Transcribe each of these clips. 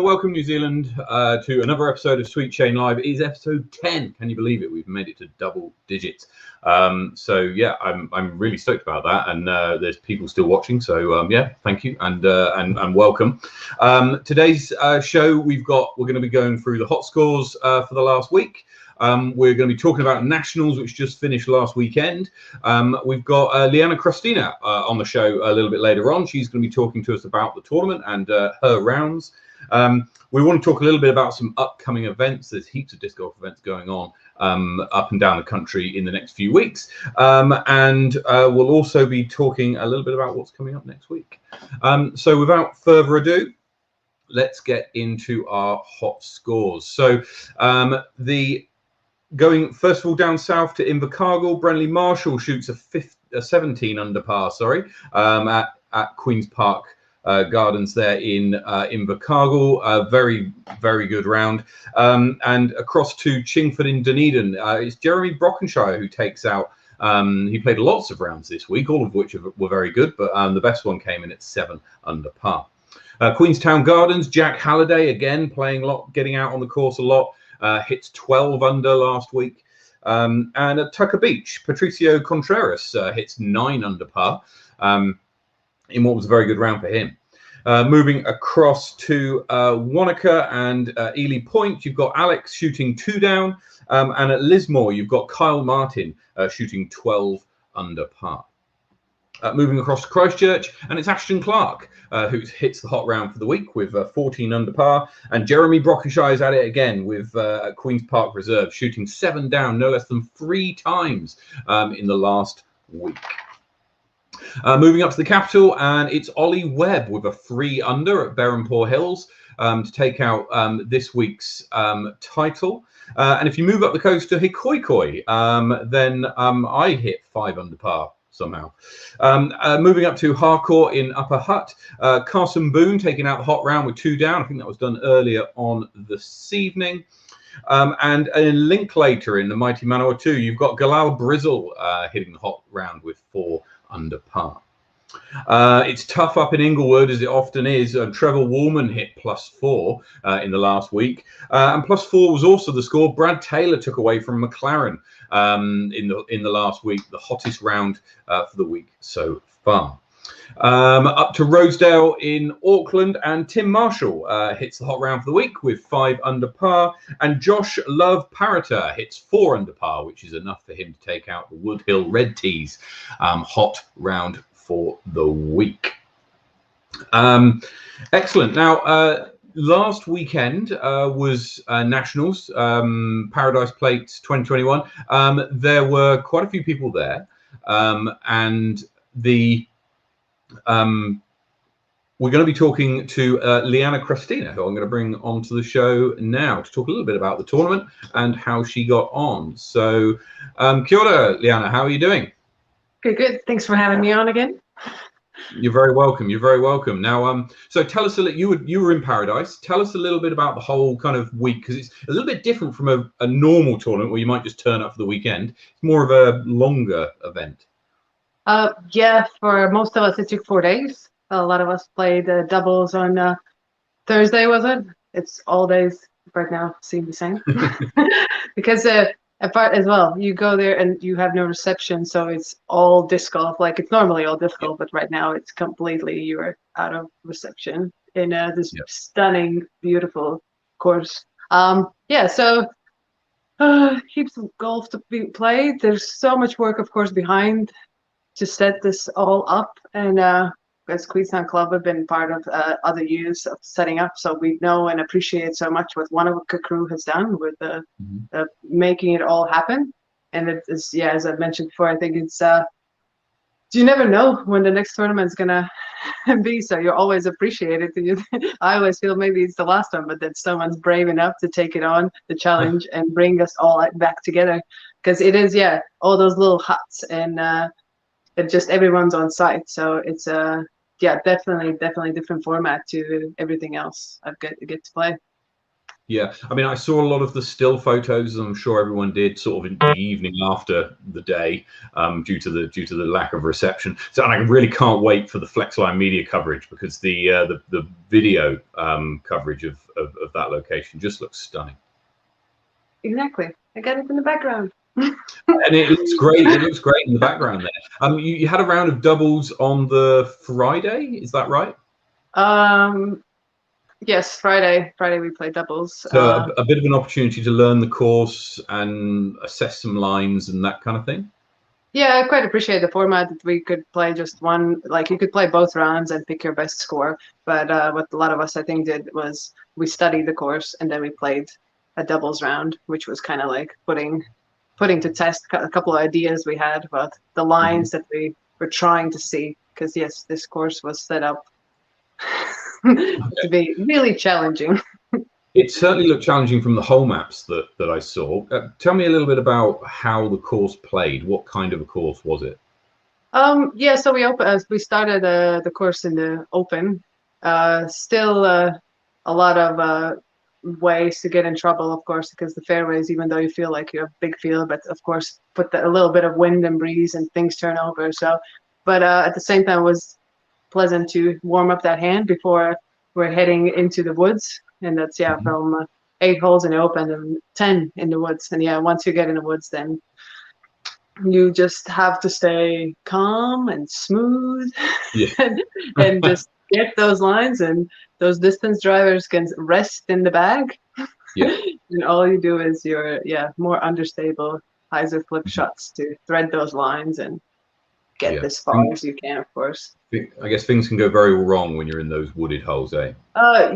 welcome New Zealand to another episode of Sweet Shane Live. It is episode 10. Can you believe it? We've made it to double digits. So yeah, I'm really stoked about that, and there's people still watching. So yeah, thank you and welcome. Today's show we're going to be going through the hot scores for the last week. We're going to be talking about nationals, which just finished last weekend. We've got Liene Krastina on the show a little bit later on. She's going to be talking to us about the tournament and her rounds. We want to talk a little bit about some upcoming events. There's heaps of disc golf events going on up and down the country in the next few weeks. And we'll also be talking a little bit about what's coming up next week. So without further ado, let's get into our hot scores. So going first of all down south to Invercargill, Brenley Marshall shoots a 17 under par, at Queen's Park Gardens there in Invercargill. Very, very good round. And across to Chingford in Dunedin, it's Jeremy Brockenshire who takes out. He played lots of rounds this week, all of which were very good, but the best one came in at 7 under par. Queenstown Gardens, Jack Halliday again playing a lot, getting out on the course a lot. Hits 12 under last week. And at Tucker Beach, Patricio Contreras hits 9 under par in what was a very good round for him. Moving across to Wanaka and Ely Point, you've got Alex shooting 2 down. And at Lismore, you've got Kyle Martin shooting 12 under par. Moving across to Christchurch, and it's Ashton Clark who hits the hot round for the week with 14 under par, and Jeremy Brockenshire's at it again with Queen's Park Reserve shooting 7 down, no less than 3 times in the last week. Moving up to the capital, and it's Ollie Webb with a 3 under at Berrenpore Hills to take out this week's title. And if you move up the coast to Hikoikoi, then I hit 5 under par somehow. Moving up to Harcourt in Upper Hutt, Carson Boone taking out the hot round with 2 down. I think that was done earlier on this evening. And in Linklater in the mighty Manawatu, you've got Galal Brizzle hitting the hot round with 4 under par. It's tough up in Inglewood, as it often is. Trevor Woolman hit +4 in the last week. And +4 was also the score Brad Taylor took away from McLaren in the last week, the hottest round for the week so far. Up to Rosedale in Auckland, and Tim Marshall hits the hot round for the week with 5 under par, and Josh Love Parrota hits 4 under par, which is enough for him to take out the Woodhill Red Tees hot round for the week. Excellent. Now, last weekend was Nationals, Paradise Plate 2021. There were quite a few people there, and we're going to be talking to Liene Krastina, who I'm going to bring onto the show now to talk a little bit about the tournament and how she got on. So, kia ora, Liene, how are you doing? Good. Thanks for having me on again. You're very welcome. You're very welcome. Now, so tell us a little. You were in Paradise. Tell us a little bit about the whole kind of week, because it's a little bit different from a normal tournament where you might just turn up for the weekend. It's more of a longer event. Yeah, for most of us, it took 4 days. A lot of us played doubles on Thursday, was it? It's all days right now, seem the same. Because apart as well, you go there and you have no reception, so it's all disc golf. Like, it's normally all disc golf, but right now it's completely, you're out of reception in this stunning, beautiful course. Yeah, so heaps of golf to be played. There's so much work, of course, behind to set this all up, and as Queenstown Club have been part of other years of setting up, so we know and appreciate so much what one of the crew has done with making it all happen. And it is, yeah, as I've mentioned before, I think it's you never know when the next tournament's gonna be, so you're always appreciated. I always feel maybe it's the last one, but that someone's brave enough to take it on the challenge and bring us all back together, because it is, yeah, all those little huts, and it just everyone's on site, so it's yeah, definitely different format to everything else I get to play. Yeah, I mean, I saw a lot of the still photos, and I'm sure everyone did, sort of in the evening after the day, due to the lack of reception. So, and I really can't wait for the Flexline media coverage, because the video coverage of that location just looks stunning. Exactly. I got it in the background. And it looks great. It looks great in the background there. You had a round of doubles on the Friday, is that right? Yes, Friday. Friday we played doubles. So a bit of an opportunity to learn the course and assess some lines and that kind of thing. Yeah, I quite appreciate the format that we could play just one, like you could play both rounds and pick your best score. But what a lot of us, I think, did was we studied the course and then we played a doubles round, which was kind of like putting to test a couple of ideas we had about the lines that we were trying to see. Because yes, this course was set up to be really challenging. It certainly looked challenging from the hole maps that I saw. Tell me a little bit about how the course played. What kind of a course was it? Yeah, so we started the course in the open. Still a lot of ways to get in trouble, of course, because the fairways, even though you feel like you have a big field, but of course put a little bit of wind and breeze and things turn over. So, but at the same time, it was pleasant to warm up that hand before we're heading into the woods. And that's from 8 holes in the open and 10 in the woods. And yeah, once you get in the woods, then you just have to stay calm and smooth and just get those lines, and those distance drivers can rest in the bag. Yeah. And all you do is your more understable hyzer flip shots to thread those lines and get as far as you can, of course. I guess things can go very wrong when you're in those wooded holes, eh?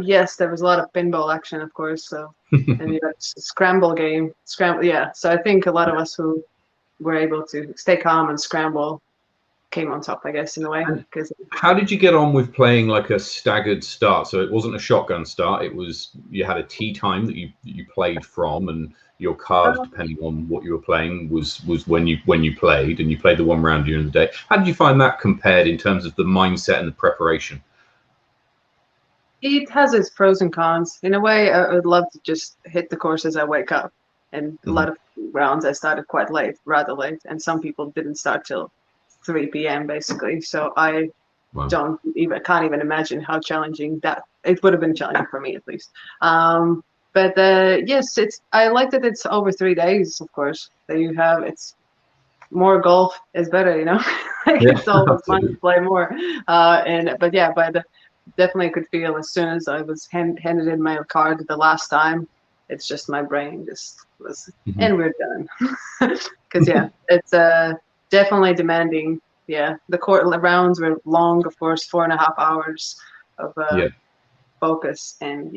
Yes, there was a lot of pinball action, of course. So, and you got scramble game, scramble. Yeah, so I think a lot of us who were able to stay calm and scramble came on top, I guess, in a way. Because how did you get on with playing like a staggered start? So it wasn't a shotgun start. It was, you had a tee time that you played from, and your cards, depending on what you were playing, was when you played, and you played the one round during the day. How did you find that compared in terms of the mindset and the preparation? it has its pros and cons. In a way, I would love to just hit the course as I wake up. And a lot of rounds I started quite late, rather late, and some people didn't start till 3 p.m. basically. So I can't even imagine how challenging that it would have been challenging for me, at least. But yes, I like that it's over 3 days. Of course, that you have it's more golf is better, it's always fun to play more. But definitely could feel as soon as I was handed in my card the last time, it's just my brain just was, and we're done. Because it's definitely demanding. Yeah, the court rounds were long, of course, 4.5 hours of focus and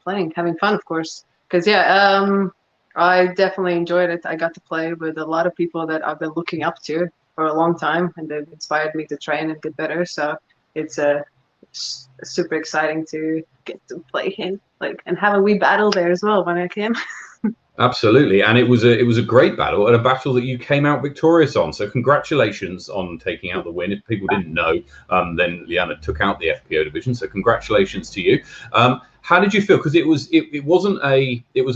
playing, having fun, of course. Because I definitely enjoyed it. I got to play with a lot of people that I've been looking up to for a long time, and they've inspired me to train and get better. So it's super exciting to get to play him, and have a wee battle there as well when I can. Absolutely, and it was a great battle, and a battle that you came out victorious on. So congratulations on taking out the win. If people didn't know, then Liene took out the FPO division. So congratulations to you. How did you feel? Because it was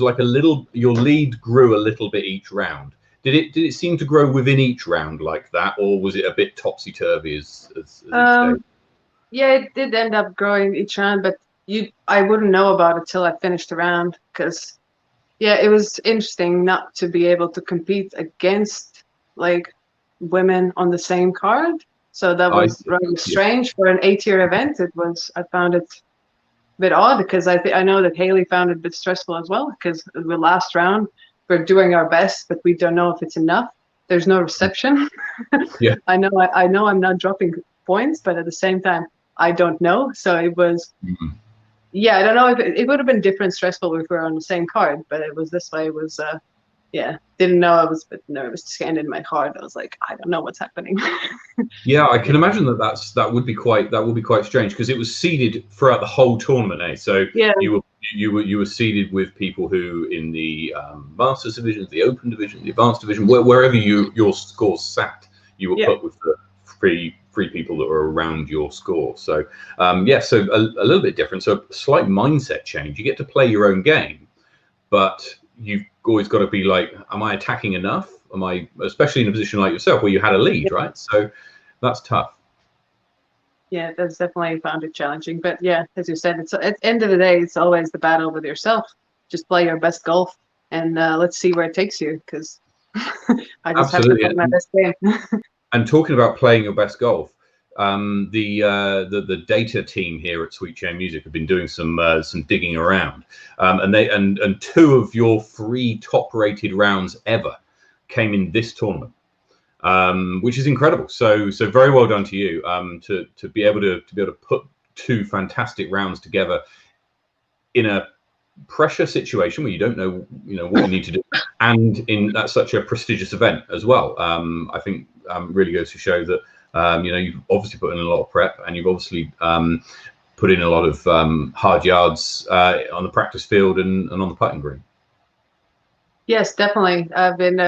like a little, your lead grew a little bit each round. Did it seem to grow within each round like that, or was it a bit topsy turvy as each day? Yeah, it did end up growing each round, but I wouldn't know about it till I finished the round, because it was interesting not to be able to compete against women on the same card. So that was rather strange for an 8-year event. I found it a bit odd, because I know that Haley found it a bit stressful as well, because the last round we're doing our best, but we don't know if it's enough. There's no reception. I know I'm not dropping points, but at the same time I don't know. So it was I don't know if it would have been different stressful if we were on the same card, but it was this way. It was didn't know. I was a bit nervous to scan in my card. I was like, I don't know what's happening. I can imagine that would be quite strange, because it was seeded throughout the whole tournament, eh? So you were seeded with people who in the Masters division, the Open division, the Advanced division, wherever your scores sat, you were put with the three people that were around your score. So so a little bit different. So a slight mindset change. You get to play your own game, but you've always got to be like, am I attacking enough? Am I, especially in a position like yourself where you had a lead, right? So that's tough. Yeah, that's definitely found it challenging. But yeah, as you said, it's at the end of the day, it's always the battle with yourself. Just play your best golf, and let's see where it takes you. Because I just have to Absolutely. play my best game. And talking about playing your best golf, the data team here at Sweet Chain Music have been doing some digging around, and 2 of your 3 top-rated rounds ever came in this tournament, which is incredible. So very well done to you, to be able to put 2 fantastic rounds together in a pressure situation where you don't know what you need to do, and in such a prestigious event as well. I think really goes to show that you've obviously put in a lot of prep, and you've obviously put in a lot of hard yards on the practice field and on the putting green. Yes, definitely. I've been,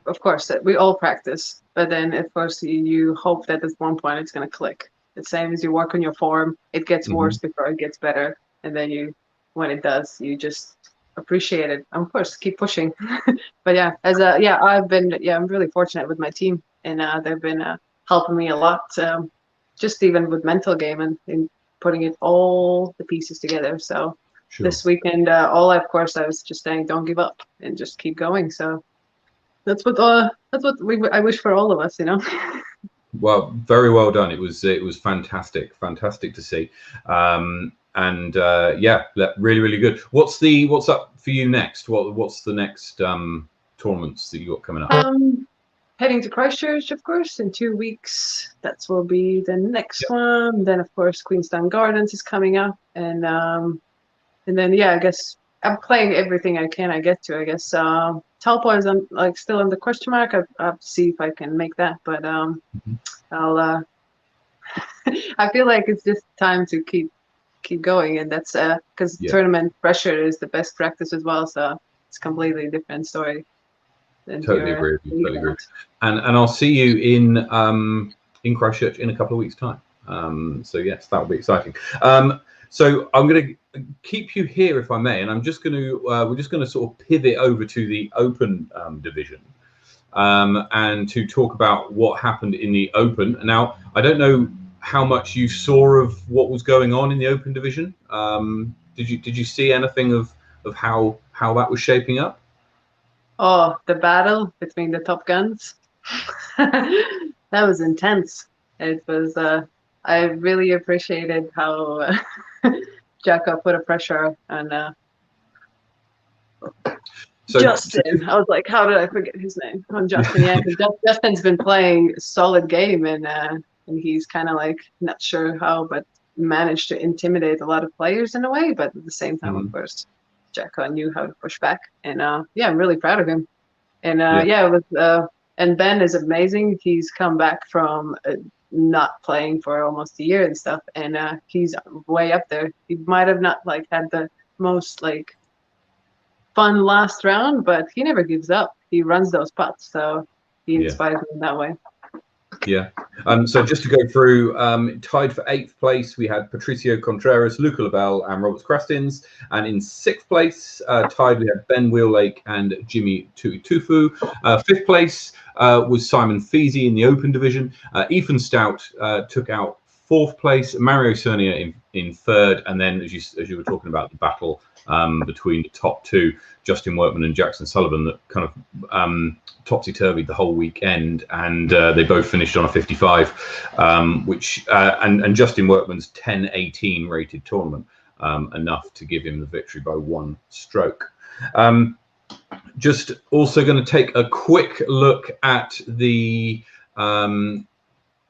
of course, we all practice, but then of course you hope that at one point it's going to click. The same as you work on your form, it gets worse before it gets better, and then when it does, you just appreciate it. And of course, keep pushing. But yeah, I'm really fortunate with my team, and they've been helping me a lot, just even with mental game and putting it all the pieces together. So. Sure. This weekend, I was just saying, don't give up and just keep going. So that's what I wish for all of us, Well, very well done. It was fantastic to see, yeah, really, really good. What's up for you next? What's the next tournaments that you got coming up? Heading to Christchurch, of course, in 2 weeks. That will be the next one. Then, of course, Queenstown Gardens is coming up, and then yeah, I guess I'm playing everything I can. I get to. I guess Taupo is still on the question mark. I have to see if I can make that, but I'll. I feel like it's just time to keep going, and that's because tournament pressure is the best practice as well. So it's a completely different story. Totally agree with you. Totally agree. And I'll see you in Christchurch in a couple of weeks' time. So yes, that will be exciting. So I'm going to keep you here, if I may, and I'm just going to we're just going to sort of pivot over to the Open division, and to talk about what happened in the Open. Now, I don't know how much you saw of what was going on in the Open division. Did you see anything of how that was shaping up? Oh, the battle between the top guns. That was intense. It was. I really appreciated how Jacko put a pressure on Justin. I was like, how did I forget his name? On Justin, yeah, because Justin's been playing a solid game, and he's kind of like not sure how, but managed to intimidate a lot of players in a way. But at the same time, of course, Jacko knew how to push back, and yeah, I'm really proud of him. And it was. And Ben is amazing. He's come back from not playing for almost a year and stuff, and he's way up there. He might have not had the most fun last round, but he never gives up. He runs those putts, so he inspires me in that way. Yeah. So just to go through, tied for 8th place, we had Patricio Contreras, Luca Labelle, and Robert Krastins. And in 6th place, tied, we had Ben Wheellake and Jimmy Tuifufu. 5th place was Simon Feasy in the Open division. Ethan Stout took out 4th place, Mario Cernia in 3rd, and then as you were talking about the battle between the top 2, Justin Workman and Jackson Sullivan, that kind of topsy-turvied the whole weekend, and they both finished on a 55, which and Justin Workman's 10-18 rated tournament, enough to give him the victory by 1 stroke. Just also going to take a quick look at the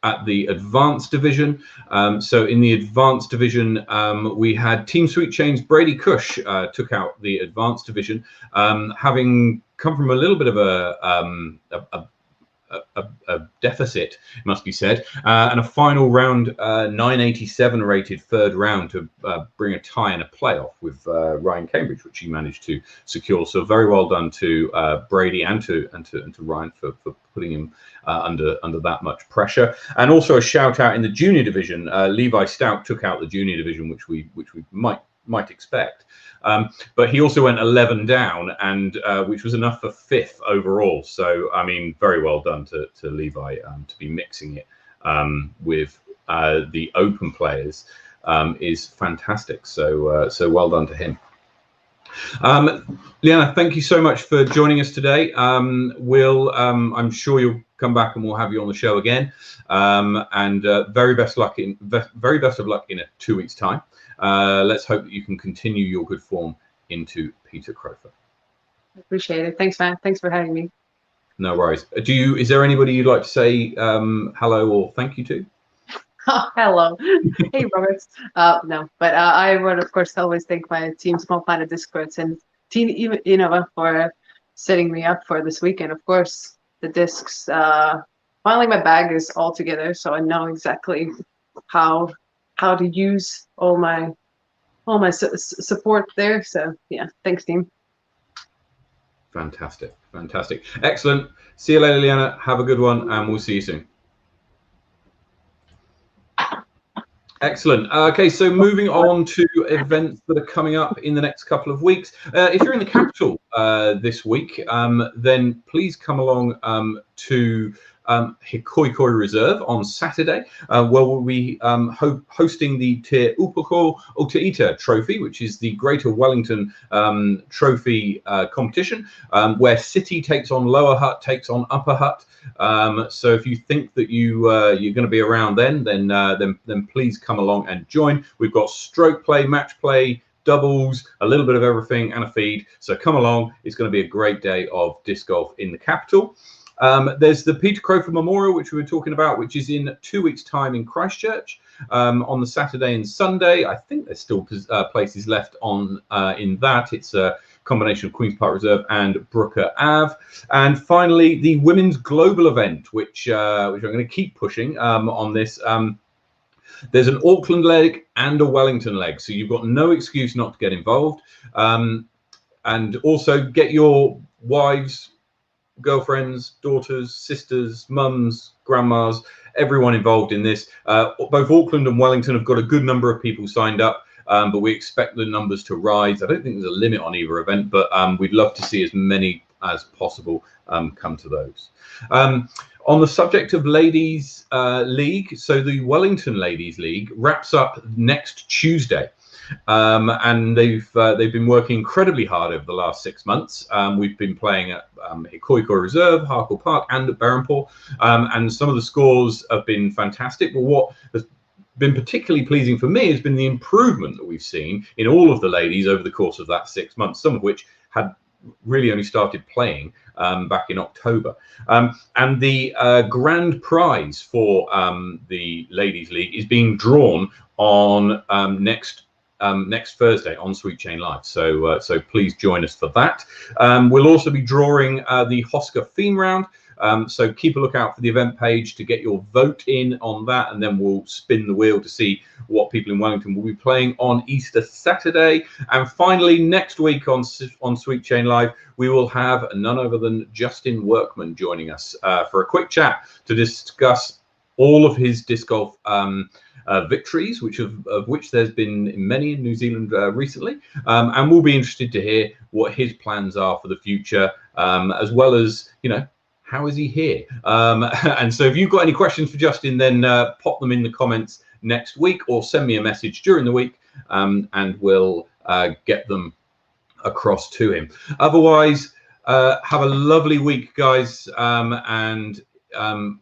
advanced division. So in the advanced division, we had Team Sweet Chain's Brady Cush took out the advanced division, having come from a little bit of a deficit, it must be said, and a final round 987 rated 3rd round to bring a tie and a playoff with Ryan Cambridge, which he managed to secure. So very well done to Brady and to Ryan for putting him under that much pressure. And also a shout out in the junior division. Levi Stout took out the junior division, which we might might expect. But he also went 11 down, and which was enough for 5th overall. So I mean, very well done to Levi to be mixing it with the open players is fantastic. So so well done to him. Liene, thank you so much for joining us today. I'm sure you'll come back and we'll have you on the show again. And very best of luck in a 2 weeks' time. Let's hope that you can continue your good form into Peter Crofer. Appreciate it. Thanks, Matt. Thanks for having me. No worries. Is there anybody you'd like to say hello or thank you to? Oh, hello. Hey, Robert. No, but I would, of course, always thank my team, Small Planet Discords, and Team Innova for setting me up for this weekend. Of course, the discs. Finally, my bag is all together, so I know exactly how to use all my support there. So yeah, thanks, team. Fantastic, fantastic, excellent. See you later, Liene. Have a good one, and we'll see you soon. Excellent. Okay, so moving on to events that are coming up in the next couple of weeks. If you're in the capital this week, then please come along to Hikoikoi Reserve on Saturday, where we'll be hosting the Te Upoko o Te Ita Trophy, which is the Greater Wellington Trophy competition, where City takes on Lower Hutt, takes on Upper Hutt. So if you think that you're going to be around then please come along and join. We've got stroke play, match play, doubles, a little bit of everything, and a feed. So come along. It's going to be a great day of disc golf in the capital. There's the Peter Crofer Memorial, which we were talking about, which is in 2 weeks' time in Christchurch on the Saturday and Sunday. I think there's still places left on in that. It's a combination of Queen's Park Reserve and Brooker Ave. And finally, the Women's Global event, which I'm going to keep pushing on this. There's an Auckland leg and a Wellington leg, so you've got no excuse not to get involved. And also get your wives, girlfriends, daughters, sisters, mums, grandmas, everyone involved in this. Both Auckland and Wellington have got a good number of people signed up, but we expect the numbers to rise. I don't think there's a limit on either event, but we'd love to see as many as possible come to those. On the subject of Ladies League, so the Wellington Ladies League wraps up next Tuesday. And they've been working incredibly hard over the last 6 months. We've been playing at Hikoikoi Reserve, Harcourt Park, and at Berrenport, and some of the scores have been fantastic. But what has been particularly pleasing for me has been the improvement that we've seen in all of the ladies over the course of that 6 months, some of which had really only started playing back in October. And the grand prize for the Ladies League is being drawn on next Thursday on Sweet Chain Live. So so please join us for that. We'll also be drawing the Hosker theme round. So keep a lookout for the event page to get your vote in on that, and then we'll spin the wheel to see what people in Wellington will be playing on Easter Saturday. And finally, next week on Sweet Chain Live, we will have none other than Justin Workman joining us for a quick chat to discuss all of his disc golf victories, of which there's been many in New Zealand recently, and we'll be interested to hear what his plans are for the future, as well as, you know, how is he here? And so if you've got any questions for Justin, then pop them in the comments next week or send me a message during the week, and we'll get them across to him. Otherwise, have a lovely week, guys, and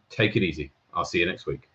take it easy. I'll see you next week.